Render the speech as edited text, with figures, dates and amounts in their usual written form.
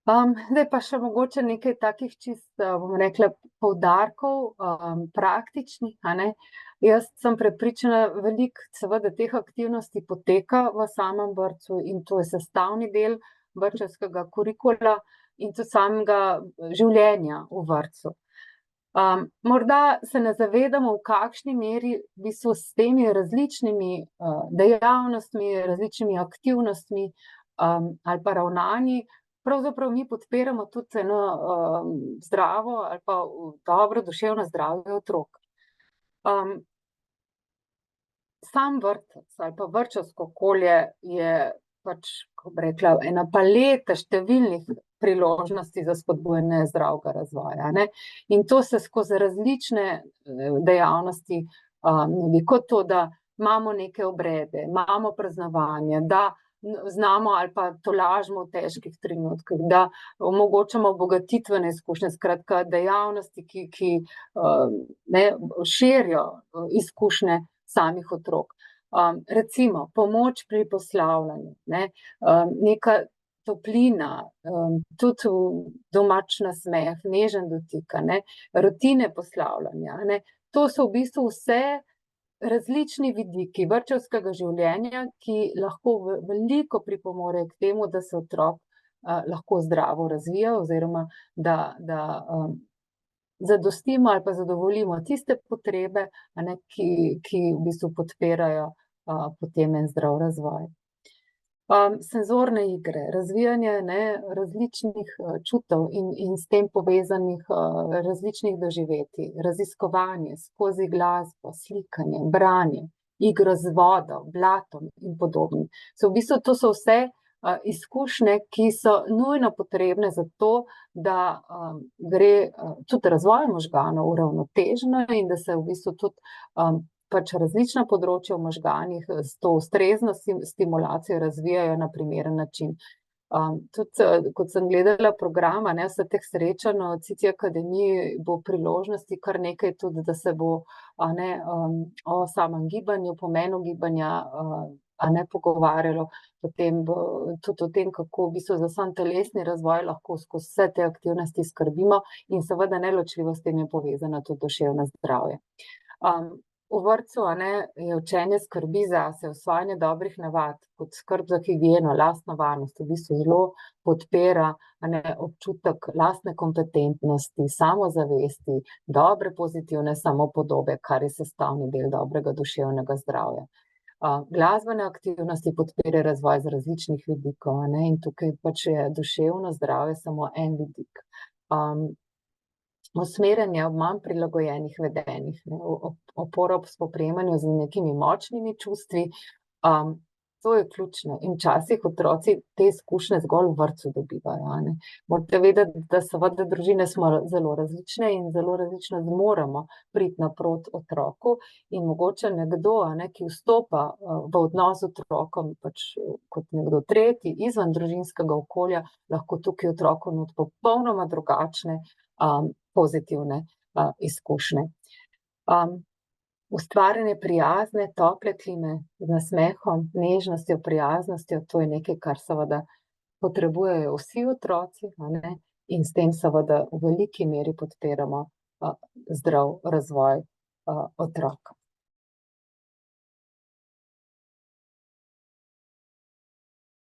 Zdaj pa še mogoče nekaj takih čist, bom rekla, poudarkov, praktičnih, a ne. Jaz sem prepričana, veliko seveda teh aktivnosti poteka v samem vrtcu in to je sestavni del vrtčevskega kurikula in tudi samega življenja v vrtcu. Morda se ne zavedamo, v kakšni meri v bistvu s temi različnimi, dejavnostmi, različnimi aktivnostmi, ali pa ravnanji pravzaprav mi podpiramo tudi eno, zdravo ali pa dobro duševno zdravje otrok. Sam vrtec ali pa vrtčevsko okolje je pač, kako bi rekla, ena paleta številnih priložnosti za spodbujanje zdravega razvoja, a ne. In to se skozi različne, dejavnosti, nudi, kot to, da imamo neke obrede, imamo praznovanje, da znamo ali pa tolažimo v težkih trenutkih, da omogočamo obogatitvene izkušnje, skratka dejavnosti, ki ne, širijo izkušnje samih otrok. Recimo pomoč pri poslavljanju, ne, neka toplina, tudi domač nasmeh, nežen dotik, a ne, rutine poslavljanja, a ne. To so v bistvu vse različni vidiki vrtčevskega življenja, ki lahko veliko pripomorejo k temu, da se otrok, lahko zdravo razvija oziroma da zadostimo ali pa zadovoljimo tiste potrebe, a ne, ki v bistvu podpirajo, potem en zdrav razvoj. Senzorne igre, razvijanje, ne, različnih, čutov in s tem povezanih, različnih doživetij, raziskovanje skozi glasbo, slikanje, branje, igro z vodo, blatom in podobno. V bistvu to so vse, izkušnje, ki so nujno potrebne za to, da, gre, tudi razvoj možganov uravnoteženo in da se v bistvu tudi, pač različna področja v možganih s to ustrezno stimulacijo razvijajo na primeren način. Tudi, kot sem gledala program, a ne, vseh teh srečanj v Citi akademiji bo priložnosti kar nekaj tudi, da se bo, a ne, o samem gibanju, pomenu gibanja, a ne, pogovarjalo, potem tudi o tem, kako v bistvu za sam telesni razvoj lahko skozi vse te aktivnosti skrbimo in seveda neločljivo s tem je povezano tudi duševno zdravje. V vrtcu, a ne, je učenje skrbi zase, usvajanje dobrih navad, kot skrb za higieno, lastno varnost, v bistvu zelo podpira, a ne, občutek lastne kompetentnosti, samozavesti, dobre pozitivne samopodobe, kar je sestavni del dobrega duševnega zdravja. Glasbene aktivnosti podpirajo razvoj z različnih vidikov, a ne, in tukaj pač je duševno zdravje samo en vidik. Usmerjanje ob manj prilagojenih vedenjih, ne, opora ob spoprijemanju z nekimi močnimi čustvi, to je ključno in včasih otroci te izkušnje zgolj v vrtcu dobivajo, a ne. Morate vedeti, da seveda družine smo zelo različne in zelo različno zmoremo priti naproti otroku in mogoče nekdo, a ne, ki vstopa, v odnos z otrokom pač kot nekdo tretji, izven družinskega okolja, lahko tukaj otroku nudi popolnoma drugačne, pozitivne, izkušnje. Ustvarjanje prijazne, tople klime z nasmehom, nežnostjo, prijaznostjo, to je nekaj, kar seveda potrebujejo vsi otroci, a ne, in s tem seveda v veliki meri podpiramo, zdrav razvoj, otrok.